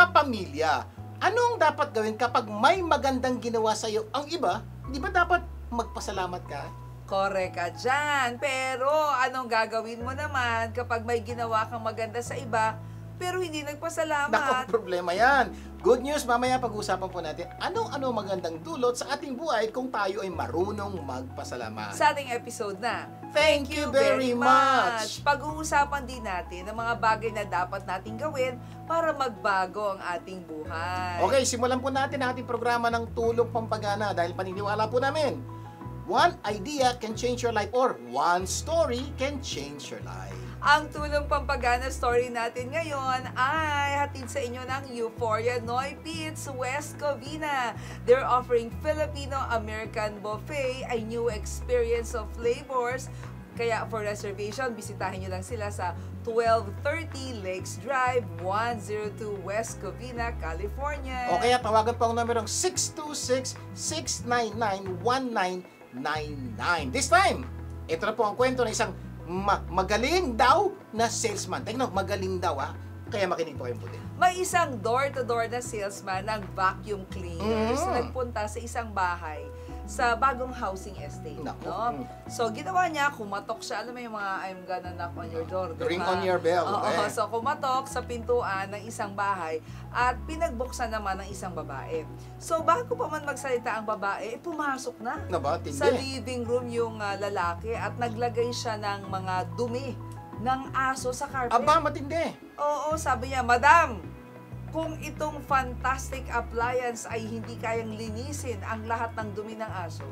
kapamilya, anong dapat gawin kapag may magandang ginawa sa'yo ang iba? Di ba dapat magpasalamat ka? Correct ka dyan. Pero anong gagawin mo naman kapag may ginawa kang maganda sa iba, pero hindi nagpasalamat? Nako, problema yan. Good news, mamaya pag-uusapan po natin ano magandang dulot sa ating buhay kung tayo ay marunong magpasalamat. Sa ating episode na, Thank you very much! Pag-uusapan din natin ang mga bagay na dapat nating gawin para magbago ang ating buhay. Okay, simulan po natin ang ating programa ng Tulong Pampagana dahil paniniwala po namin, one idea can change your life or one story can change your life. Ang Tulong Pampagana story natin ngayon ay hatid sa inyo ng Euphoria Noy Pizza West Covina. They're offering Filipino-American Buffet, a new experience of flavors. Kaya for reservation, bisitahin nyo lang sila sa 1230 Lakes Drive, 102 West Covina, California. O kaya tawagan po ang numerong 626-699-1999. This time, ito na po ang kwento ng isang magaling daw na salesman. Tingnan, magaling daw ha. Kaya makinig po kayong puti. May isang door-to-door na salesman ng vacuum cleaners na nagpunta sa isang bahay sa bagong housing estate. Naku. No? So, ginawa niya, kumatok siya. Alam mo yung mga I'm gonna knock on your door. Diba? Ring on your bell. Oo, Okay. so kumatok sa pintuan ng isang bahay at pinagbuksan naman ng isang babae. So, bago pa man magsalita ang babae, pumasok na. Na ba? Tindi. Sa living room yung lalaki at naglagay siya ng mga dumi ng aso sa carpet. Aba, matindi. Oo, sabi niya, Madam, kung itong fantastic appliance ay hindi kayang linisin ang lahat ng dumi ng aso,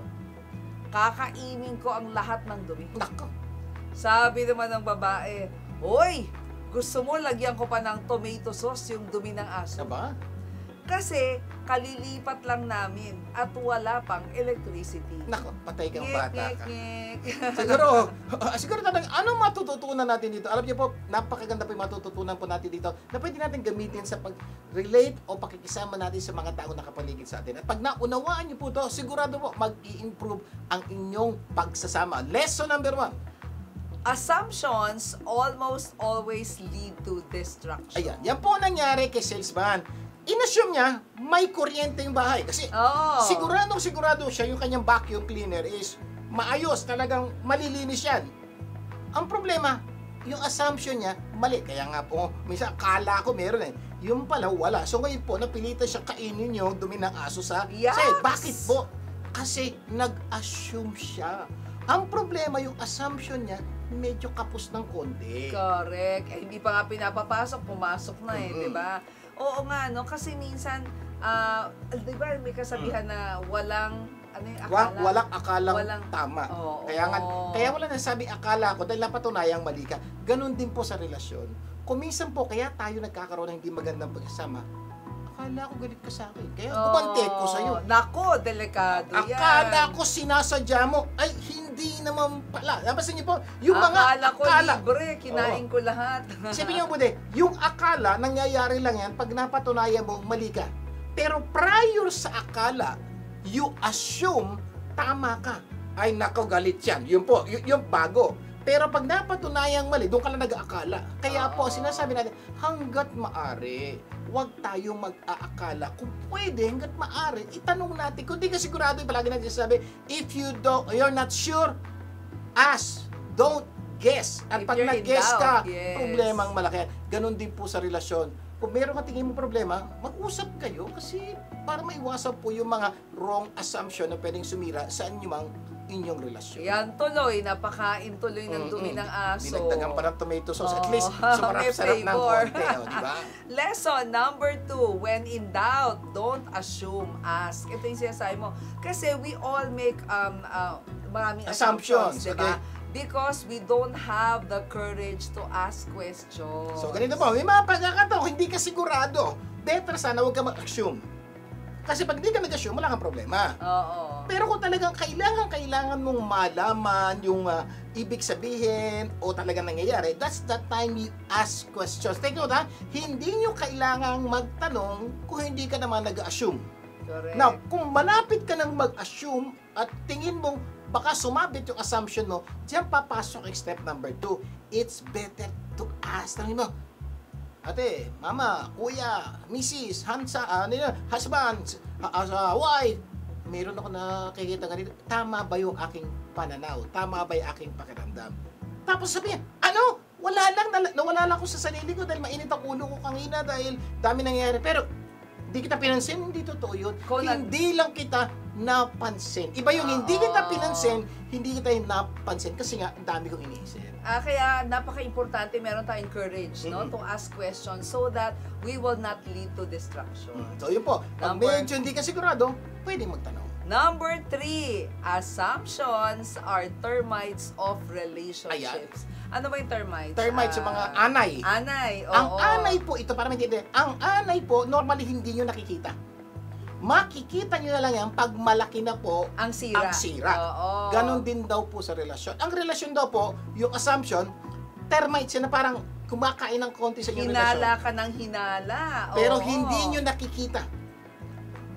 kakainin ko ang lahat ng dumi. Nako. Sabi naman ng babae, Hoy, gusto mo lagyan ko pa ng tomato sauce yung dumi ng aso? Aba? Kasi kalilipat lang namin at wala pang electricity. Nako, patay kang Ngek, bata ngek, ka. ngek. Siguro tanong, ano matututunan natin dito? Alam niyo po, napakaganda po yung matututunan po natin dito na pwede natin gamitin sa pag-relate o pakikisama natin sa mga tao na kapaligid sa atin. At pag naunawaan niyo po ito, sigurado po mag-i-improve ang inyong pagsasama. Lesson number 1. Assumptions almost always lead to destruction. Ayan, yan po ang nangyari kay salesman. Inassume niya, may kuryente yung bahay. Kasi Oo. sigurado siya yung kanyang vacuum cleaner is maayos, talagang malilinis yan. Ang problema, yung assumption niya, mali. Kaya nga po, minsan akala ko meron eh. Yung pala, wala. So ngayon po, napilitan siya kainin yung dumi ng aso sa Yes! side. Bakit po? Kasi nag-assume siya. Ang problema, yung assumption niya, medyo kapos ng konti. Correct. Eh, hindi pa nga pinapapasok, pumasok na eh, di ba? Oo nga, no? Kasi minsan, di ba may kasabihan na walang, ano yung akala? Walang akalang tama. Oo. Kaya wala nasabi akala ko dahil napatunayang mali ka. Ganon din po sa relasyon. Kung minsan po, kaya tayo nagkakaroon ng hindi magandang pagsasama, akala ko galit ka sa akin. Kaya kumante ko sa'yo. Nako, delikado yan. Akala ko sinasadya mo. Ay, hindi naman pala. Napasin niyo po, yung Akala mga ko libre, kinain ko lahat. Sabi niyo po yung akala, nangyayari lang yan pag napatunayan mo mali ka. Pero prior sa akala, you assume tama ka. Ay, nako, galit yan. Yun po, yung bago. Pero pag napatunayang mali, doon ka lang nag-aakala. Kaya po, sinasabi natin, hanggat maaari, huwag tayong mag-aakala. Kung pwede, hanggat maaari, itanong natin. Kung di ka sigurado, palagi natin sabi, if you're not sure, ask. Don't guess. At If pag you're in nag-guess doubt, ka, yes. problemang malaki. Ganon din po sa relasyon. Kung meron ka tingin mo problema, mag-usap kayo kasi para maiwasan po yung mga wrong assumption na pwedeng sumira sa inyong relasyon. Yan tuloy, napakain tuloy ng dumi ng aso. Dinagdagan pa ng tomato sauce. At least, May sumarap-sarap ng flavor. konti. Di ba? Lesson number 2, when in doubt, don't assume, ask. Ito yung sinasabi mo. Kasi we all make maraming assumptions, di ba? okay. Because we don't have the courage to ask questions. So, ganito po. May mga pagkakataon, hindi ka sigurado. Better sana huwag ka mag-assume. Kasi pag hindi ka nag-assume, wala kang problema. Oo. Pero kung talagang kailangan mong malaman yung ibig sabihin o talagang nangyayari, that's the time you ask questions. Take note ha, hindi nyo kailangang magtanong kung hindi ka naman nag-assume. Correct. Now, kung malapit ka nang mag-assume at tingin mong baka sumabit yung assumption mo, diyan papasok ang step number 2. It's better to ask. Tanongin mo, ate, mama, kuya, misis, husband, wife, meron ako nakikita ganito. Tama ba yung aking pananaw? Tama ba yung aking pakiramdam? Tapos sabihin, ano? Nawala lang ako sa sarili ko dahil mainit ang ulo ko kanina dahil dami nangyayari. Pero, hindi kita pinansin, hindi totoo yun. Hindi lang kita napansin. Iba yung hindi kita pinansin, hindi kita napansin kasi nga, ang dami kong iniisip. Kaya napaka-importante meron tayong courage, no, to ask questions so that we will not lead to destruction. So yun po, pag medyo hindi ka sigurado, pwede magtanong. Number 3, assumptions are termites of relationships. Ano ba yung termites? Termites, yung mga anay. Anay, oo. Ang anay po, ito para maintindihan, ang anay po, normally hindi nyo nakikita. Makikita nyo na lang yan pag malaki na po ang sira. Oo. Ganon din daw po sa relasyon. Ang relasyon daw po, yung assumption, termites yan na parang kumakain ng konti sa inyong relasyon. Hinala ka ng hinala. Pero Oo. hindi nyo nakikita.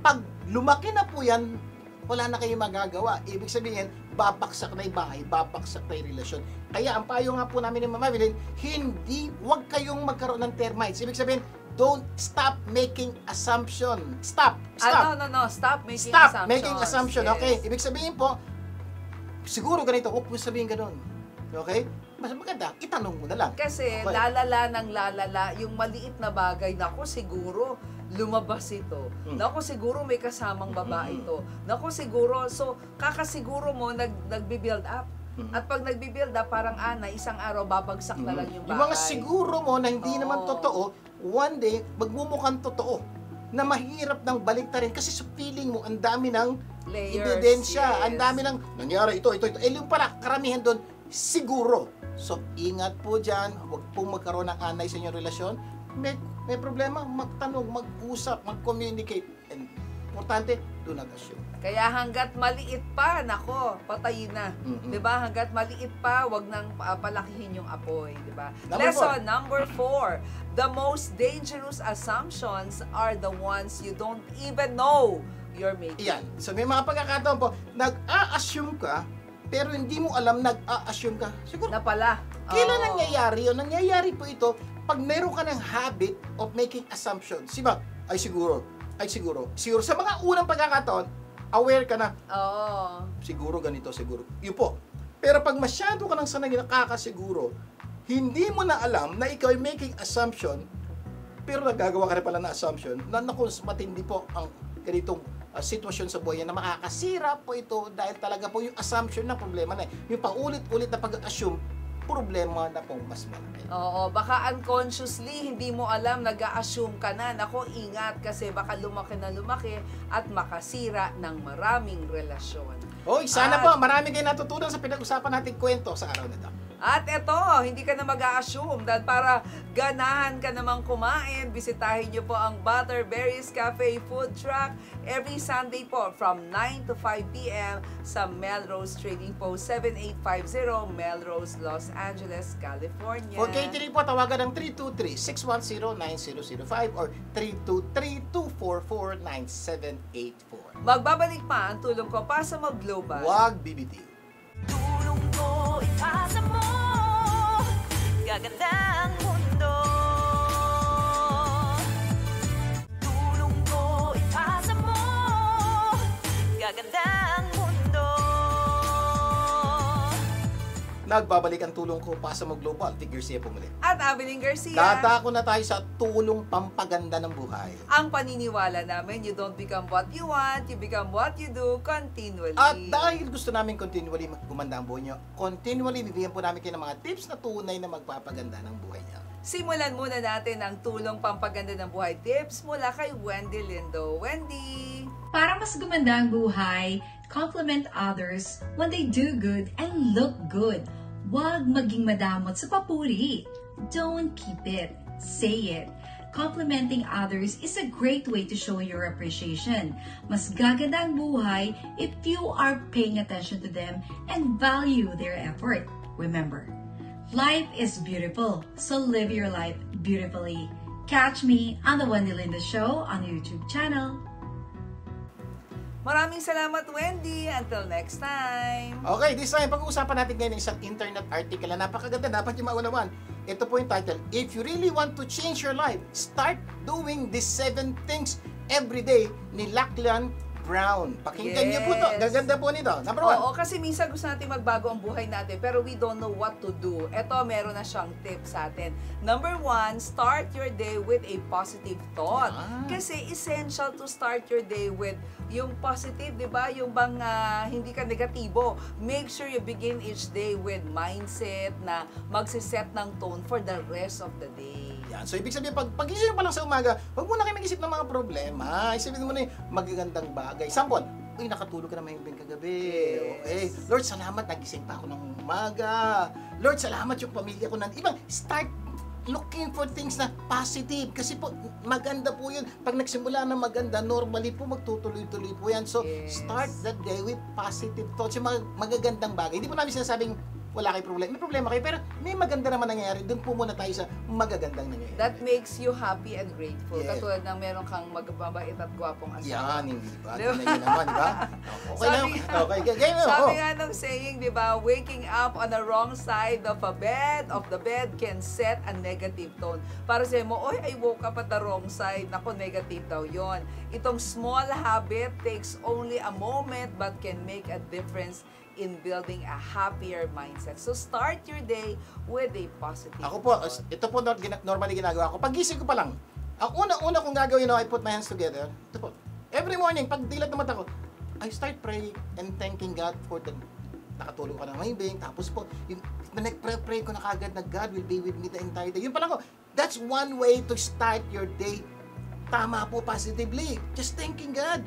Pag lumaki na po yan, wala na kayong magagawa. Ibig sabihin, babaksak na yung bahay, babaksak na yung relasyon. Kaya ang payo nga po namin ni Mama Evelyn, huwag kayong magkaroon ng termites. Ibig sabihin, don't stop making assumption. Stop. No. Stop making Stop assumptions. making assumption. Yes. Okay? Ibig sabihin po, siguro ganito, huwag mo sabihin ganun. Okay? Mas maganda, itanong mo na lang. Kasi Okay. lalala, yung maliit na bagay, naku siguro, lumabas ito. Naku siguro may kasamang babae ito. Naku siguro, so kakasiguro mo nagbi-build up. At pag nagbi-build up, parang isang araw babagsak na lang yung bagay. Yung mga siguro mo na hindi naman totoo, one day, magmumukhang totoo na mahirap nang baliktarin kasi sa feeling mo, ang dami ng Layers, ebidensya, yes. ang dami ng nangyari ito. Yung pala, karamihan doon, siguro. So, ingat po dyan, huwag pong magkaroon ng anay sa inyong relasyon. May problema, magtanong, mag-usap, mag-communicate. And importante, do not assume. Kaya hanggat maliit pa, nako, patayin na. 'Di ba? Hanggat maliit pa, wag nang palakihin yung apoy, 'di ba? Lesson number 4. The most dangerous assumptions are the ones you don't even know you're making. Yan. So may mga pagkakataon po, nag-a-assume ka, pero hindi mo alam nag-a-assume ka. Siguro, Na pala. kailan nangyayari yun? Nangyayari po ito pag meron ka ng habit of making assumptions. Diba? Ay siguro. Siguro sa mga unang pagkakataon, aware ka na. Oo. Siguro ganito, siguro. Yun po. Pero pag masyado ka nang sanay nakakasiguro, hindi mo na alam na ikaw ay making assumption, pero nagagawa ka rin pala na assumption, na naku, matindi po ang ganitong sitwasyon sa buhay na makakasira po ito dahil talaga po yung assumption na problema na. Yung paulit-ulit na pag-assume, problema na pong mas malaki. Oo, baka unconsciously hindi mo alam, nag-a-assume ka na. Nako, ingat kasi baka lumaki at makasira ng maraming relasyon. Hoy, sana po marami kayong natutunan sa pinag-usapan nating kwento sa araw na ito. At eto, hindi ka na mag-a-assume dahil para ganahan ka namang kumain, bisitahin nyo po ang Butterberries Cafe Food Truck every Sunday po from 9 to 5 p.m. sa Melrose Trading Post 7850 Melrose, Los Angeles, California. For catering po, tawagan ng 323-610-9005 or 323-244-9784. Magbabalik pa ang tulong ko para sa mag-global. Huwag bibitiw. Tulong ko ipasa mo, gaganda ang mundo. Tulong ko ipasa mo, gaganda ang mundo. Nagbabalik ang tulong ko pa sa Global. Tig Garcia po muli. At Abilene Garcia. Dadako na tayo sa tulong pampaganda ng buhay. Ang paniniwala namin, you don't become what you want, you become what you do continually. At dahil gusto namin continually gumanda ang buhay nyo, continually bibigyan po namin kayo ng mga tips na tunay na magpapaganda ng buhay nyo. Simulan muna natin ang tulong pampaganda ng buhay tips mula kay Wendy Lindo. Wendy! Para mas gumanda ang buhay, compliment others when they do good and look good. Huwag maging madamot sa papuri. Don't keep it. Say it. Complimenting others is a great way to show your appreciation. Mas gaganda ang buhay if you are paying attention to them and value their effort. Remember, life is beautiful, so live your life beautifully. Catch me on the Wendy Linda Show on the YouTube channel. Maraming salamat, Wendy. Until next time. Okay, this time, pag-uusapan natin ngayon ng isang internet article na napakaganda. Dapat yung maunawan. Ito po yung title. If you really want to change your life, start doing these 7 things every day ni Lachlan Brown. Pakinggan niyo po to. Yes. Gaganda po nito. Number 1. Oo, kasi minsan gusto natin magbago ang buhay natin, pero we don't know what to do. Ito, meron na siyang tip sa atin. Number 1, start your day with a positive thought. Kasi essential to start your day with yung positive, di ba? Yung bang hindi ka negatibo. Make sure you begin each day with mindset na magsiset ng tone for the rest of the day. Yan. So, ibig sabihin, pag-isip pa lang sa umaga, huwag mo na kayo mag-isip ng mga problema. Isipin mo na yung magagandang bagay. Sample, uy, nakatulog ka na mahimbing kagabi. Yes. Okay. Lord, salamat, nagising pa ako ng umaga. Lord, salamat yung pamilya ko. Ibang, start looking for things na positive. Kasi po, maganda po yun. Pag nagsimula na maganda, normally po magtutuloy-tuloy po yan. So, Yes. start the day with positive thoughts. Yung magagandang bagay. Hindi po namin sinasabing wala kayo problema. May problema kayo, pero may maganda naman nangyayari. Doon po muna tayo sa magagandang nangyayari. That makes you happy and grateful. Yes. Katulad ng meron kang magmabait at gwapong asawa. Yan, hindi ba? Diba? Yun naman, di ba? Okay lang. Sabi- Okay, game mo. Sabi nga ng saying, di ba, waking up on the wrong side of the bed can set a negative tone. Para sa mo, oy, I woke up at the wrong side. Naku, negative daw yon. Itong small habit takes only a moment but can make a difference in building a happier mindset. So start your day with a positive Ako po, thought. ito po normally ginagawa ko. Pagising ko pa lang, ang una-una kong gagawin, I put my hands together. Ito po, every morning, pag dilat ng mata ko, I start praying and thanking God for the nakatulong ka ng mahimbing. Tapos po, yung nag-pray ko na kagad na God will be with me the entire day. Yun pa lang ko, that's one way to start your day. Tama po, positively. Just thanking God.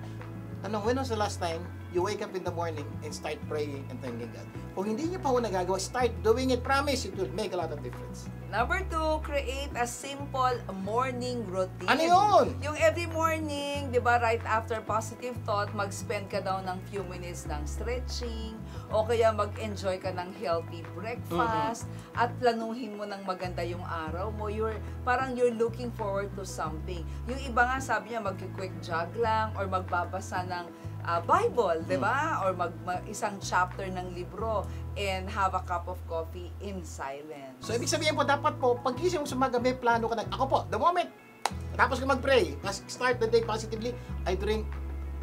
When was the last time you wake up in the morning and start praying and thanking God? Kung hindi niyo pa ho nagagawa, start doing it. Promise, it will make a lot of difference. Number 2, create a simple morning routine. Ano yun? Yung every morning, di ba, right after positive thought, mag-spend ka daw ng few minutes ng stretching, o kaya mag-enjoy ka ng healthy breakfast, at planuhin mo ng maganda yung araw mo. Parang you're looking forward to something. Yung iba nga, sabi niya, mag-quick jog lang, or magbabasa ng Bible, di ba? Or isang chapter ng libro, and have a cup of coffee in silence. So, ibig sabihin po, dapat po, pag-isip mo sa umaga, may plano ka na. Ako po, the moment, tapos ka mag-pray, start the day positively, I drink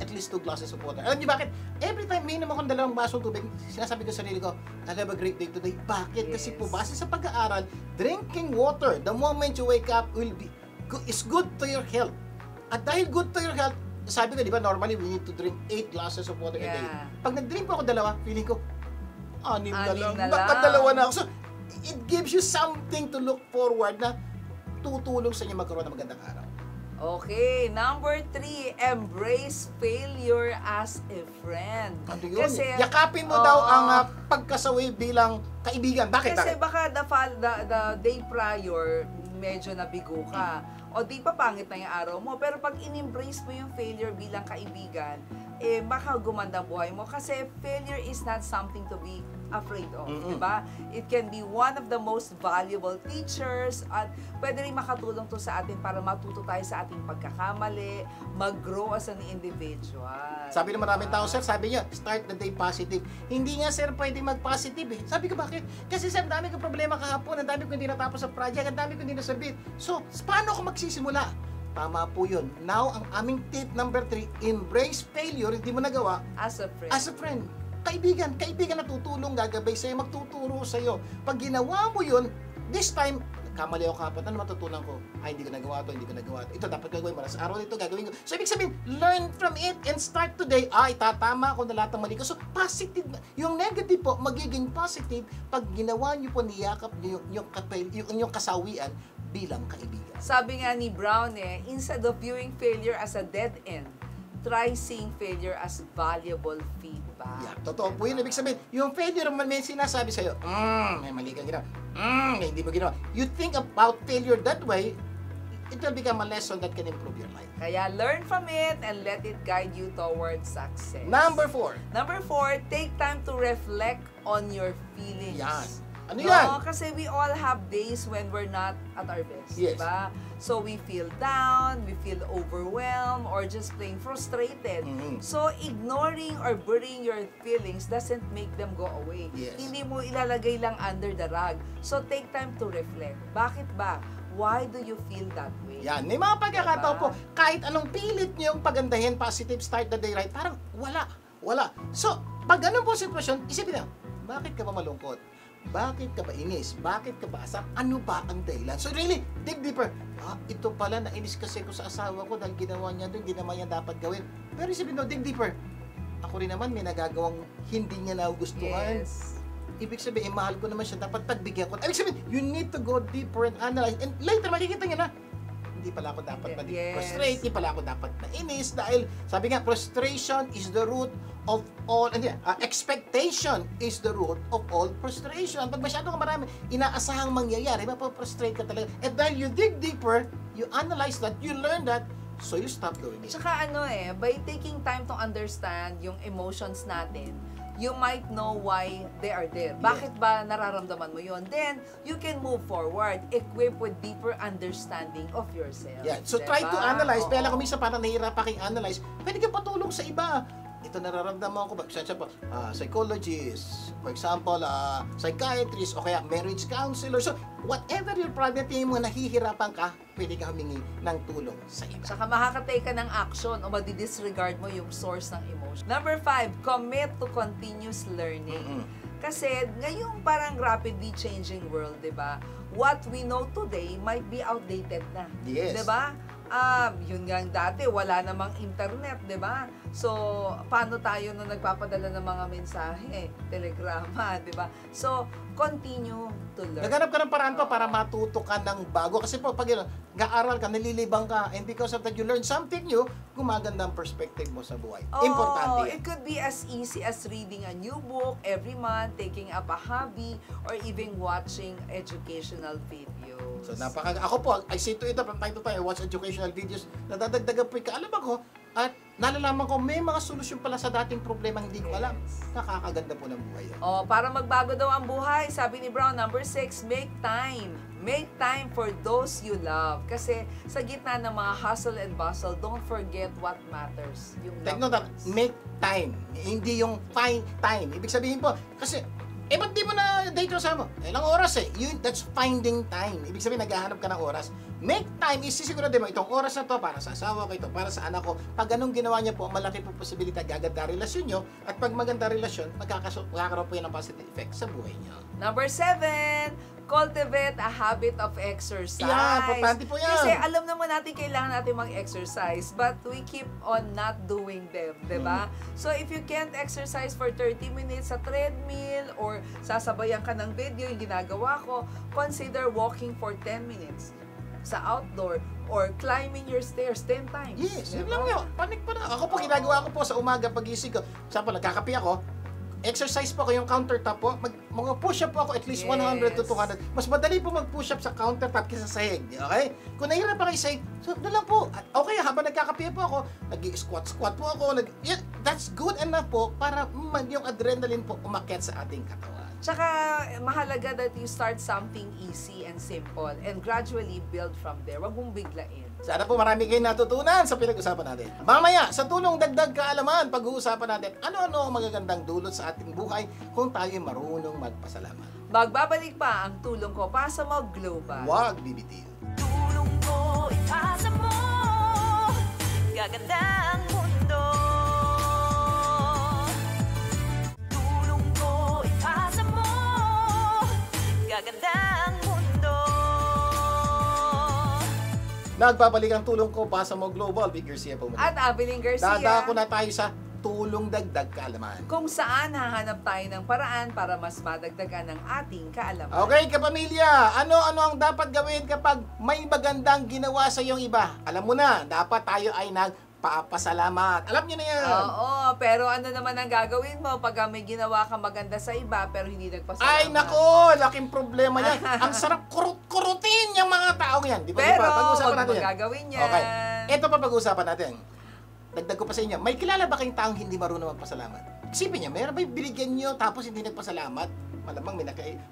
at least 2 glasses of water. Alam niyo bakit? Every time may naman akong 2 basong tubig, sinasabi ko sa sarili ko, I'll have a great day today. Bakit? Kasi po, base sa pag-aaral, drinking water, the moment you wake up, is good to your health. At dahil good to your health, sabi ko, di ba, normally we need to drink 8 glasses of water a day. Pag nag-drink po ako 2, feeling ko, 6 na lang. Bakit 2 na ako? So, it gives you something to look forward na tutulong sa inyo magkaroon ng magandang araw. Okay, number 3, embrace failure as a friend. Ano yun? Yakapin mo daw ang pagkasawi bilang kaibigan. Bakit? Kasi baka the day prior, medyo nabigo ka. O di pa pangit na yung araw mo. Pero pag in-embrace mo yung failure bilang kaibigan, baka gumanda ang buhay mo. Kasi failure is not something to be afraid of, di ba? It can be one of the most valuable teachers at pwede rin makatulong to sa atin para matuto tayo sa ating pagkakamali, mag-grow as an individual. Sabi ng maraming tao, sir, sabi niya, start the day positive. Hindi nga, sir, pwede mag-positive eh. Sabi ko, bakit? Kasi, sir, dami kong problema kahapon, ang dami ko hindi natapos sa project, ang dami ko hindi nasabit. So, paano ako magsisimula? Tama po yun. Now, ang aming tip number 3, embrace failure, hindi mo nagawa. As a friend. As a friend. Kaibigan na tutulong, gagabay sa'yo, magtuturo sa'yo. Pag ginawa mo yun, this time, kamali ako kapat, ano matutunan ko? Ay, hindi ko nagawa to. Ito dapat gagawin mo. Sa araw nito, gagawin ko. So, ibig sabihin, learn from it and start today. Itatama ko na lahat ng mali ko. So, positive. Yung negative po, magiging positive pag ginawa niyo po, niyakap niyo yung kasawian bilang kaibigan. Sabi nga ni Brown instead of viewing failure as a dead end, try seeing failure as valuable feedback. Yeah, totoo po yun. Ibig sabihin, yung failure man may sinasabi sa'yo, may mali kang ginawa, may hindi mo ginawa. You think about failure that way, it will become a lesson that can improve your life. Kaya learn from it and let it guide you towards success. Number 4. Number 4, take time to reflect on your feelings. Yan. Ano yan? Kasi we all have days when we're not at our best, Yes. diba? So we feel down, we feel overwhelmed, or just plain frustrated. Mhm. So ignoring or burying your feelings doesn't make them go away. Yes. Hindi mo ilalagay lang under the rug. So take time to reflect. Bakit ba? Why do you feel that way? Yan, may mga pagkakataon Diba? po, kahit anong pilit niyong pagandahin, positive, start the day right, parang wala. So, pag ganun po sitwasyon, isipin na, bakit ka ba malungkot? Bakit ka ba inis? Bakit ka ba asam? Ano ba ang dahilan? So really, dig deeper. Ito pala, nainis kasi ko sa asawa ko dahil ginawa niya doon, ginawa niya dapat gawin. Pero isipin mo, dig deeper. Ako rin naman, may nagagawang hindi niya nagustuhan. Yes. Ibig sabihin, mahal ko naman siya, dapat pagbigyan ko. Ibig sabihin, you need to go deeper and analyze. And later, makikita niya na, hindi pala ako dapat frustrate, hindi pala ako dapat nainis dahil sabi nga, frustration is the root of all, expectation is the root of all frustration. Pag masyado ka marami, inaasahang mangyayari, mapaprostrate ka talaga. And dahil you dig deeper, you analyze that, you learn that, so you stop doing it. Tsaka by taking time to understand yung emotions natin, you might know why they are there. Bakit ba nararamdaman mo yun? Then, you can move forward, equipped with deeper understanding of yourself. Yeah. So Diba? try to analyze. Kaya lang Oo. kung minsan parang nahihirapan kang analyze, pwede ka patulong sa iba. Ito nararamdaman ko ba? Psychologist, for example, psychiatrist, o kaya marriage counselor. So, whatever your problem mo, nahihirapan ka, pwede ka humingi ng tulong sa iba. Tsaka makakatake ka ng action o madi-disregard mo yung source ng emotion. Number 5, commit to continuous learning. Kasi ngayong parang rapidly changing world, 'di ba? What we know today might be outdated na. Yes. 'Di ba? Yun nga dati, wala namang internet, 'di ba? So, paano tayo nung nagpapadala ng mga mensahe, telegrama, 'di ba? So, continue to learn. Naghanap ka ng paraan pa para matuto ka ng bago. Kasi po, pag nag-aaral ka, nalilibang ka, and because of that, you learn something new, gumaganda ang perspective mo sa buhay. Importante yan. It could be as easy as reading a new book every month, taking up a hobby, or even watching educational videos. So, ako po, I say to it from time to time, I watch educational videos, nadadagdagan po yung kaalaman ko, at nalalaman ko may mga solusyon pala sa dating problema hindi ko alam. Nakakaganda po ng buhay yan. Para magbago daw ang buhay, sabi ni Brown, number 6, make time. Make time for those you love. Kasi sa gitna ng mga hustle and bustle, don't forget what matters. Yung Take note that, make time. Hindi yung find time. Ibig sabihin po, kasi, ba't di mo na date yung sama? Ilang oras that's finding time. Ibig sabihin, naghahanap ka ng oras. Make time, isisigurado mo, itong oras na to para sa asawa ko, ito para sa anak ko. Pag ganun ginawa niya po, malaki po posibilidad gaganda relasyon nyo. At pag maganda relasyon, magkakaroon po yan ng positive effect sa buhay niyo. Number 7, cultivate a habit of exercise. Yeah, importante po yan. Kasi alam naman natin kailangan natin mag-exercise, but we keep on not doing them, di ba? So if you can't exercise for 30 minutes sa treadmill or sasabayan ka ng video, yung ginagawa ko, consider walking for 10 minutes sa outdoor or climbing your stairs 10 times. Yes, yun diba? lang yun. Panik pa na. Ako po, ginagawa ko po sa umaga pagising ko. Sample, nagkakape ako, exercise po ako yung countertop po, mga push-up po ako at least 100 to 200. Mas madali po mag-push-up sa countertop kaysa sa sahig. Okay? Kung nahihirapan kayo sa sahig, so doon lang po. At okay, habang nagkakape po ako, nag-squat-squat po ako, that's good enough po para yung adrenaline po umakyat sa ating katawan. Tsaka mahalaga that you start something easy and simple and gradually build from there. Wag mong biglain. Sana po marami kayong natutunan sa pinag-usapan natin. Mamaya, sa tulong dagdag kaalaman, pag-uusapan natin ano-ano ang magagandang dulot sa ating buhay kung tayo ay marunong magpasalamat. Magbabalik pa ang tulong ko para sa mga global. Huwag bibitin. Tulong ko ipasa mo, gaganda ang mundo. Tulong ko ipasa mo, gaganda ang mundo. Nagbabalik ang tulong ko pa sa Mo Global. Big Garcia po muna. At Abiling Garcia, Dadako na tayo sa tulong dagdag kaalaman. kung saan hahanap tayo ng paraan para mas madagdagan ang ating kaalaman. Okay, kapamilya, ano-ano ang dapat gawin kapag may magandang ginawa sa iyong iba? Alam mo na, dapat tayo ay nagpapasalamat. Alam niyo na yan. Oo, pero ano naman ang gagawin mo pag may ginawa ka maganda sa iba pero hindi nagpasalamat? Ay, nako, laking problema yan. Ang sarap kurutin yung mga taong yan. Di ba? Pero, Pag-usapan wag natin mo yan. gagawin yan. Okay. Ito pa pag-usapan natin. Dagdag ko pa sa inyo. May kilala ba kayong taong hindi marunong magpasalamat? Isipin niya, meron ba yung binigyan niyo tapos hindi nagpasalamat? malamang